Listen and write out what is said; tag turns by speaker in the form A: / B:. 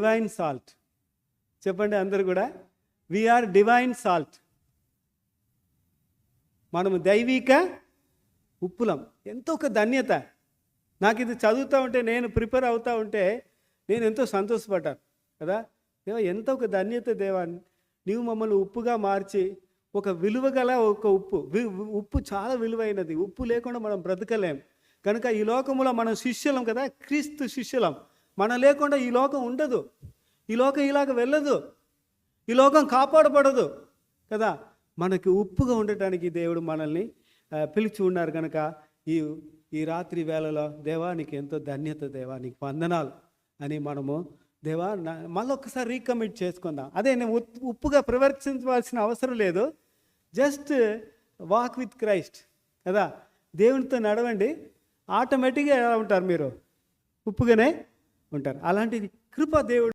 A: Divine salt. చెప్పండి అందరు కూడా, వీఆర్ డివైన్ సాల్ట్. మనము దైవిక ఉప్పులం. ఎంతో ఒక ధన్యత. నాకు ఇది చదువుతూ ఉంటే, నేను ప్రిపేర్ అవుతూ ఉంటే నేను ఎంతో సంతోషపడ్డాను కదా. దేవా, ఎంత ఒక ధన్యత దేవా, నీవు మమ్మల్ని ఉప్పుగా మార్చి ఒక విలువ గల ఒక ఉప్పు చాలా విలువైనది. ఉప్పు లేకుండా మనం బ్రతకలేం. కనుక ఈ లోకంలో మనం శిష్యులం కదా, క్రీస్తు శిష్యులం. మనం లేకుండా ఈ లోకం ఉండదు, ఈ లోకం ఇలాగ వెళ్ళదు, ఈ లోకం కాపాడబడదు కదా. మనకి ఉప్పుగా ఉండటానికి దేవుడు మనల్ని పిలిచి ఉన్నారు. కనుక ఈ రాత్రి వేళలో దేవా నీకు ఎంతో ధన్యత, దేవా నీకు వందనాలు అని మనము దేవా మళ్ళీ ఒక్కసారి రీకమిట్ చేసుకుందాం. అదే నేను ఉప్పుగా ప్రవర్తించవలసిన అవసరం లేదు. జస్ట్ వాక్ విత్ క్రైస్ట్ కదా. దేవునితో నడవండి, ఆటోమేటిక్గా ఎలా ఉంటారు మీరు? ఉప్పుగానే ఉంటారు. అలాంటిది కృప దేవుడు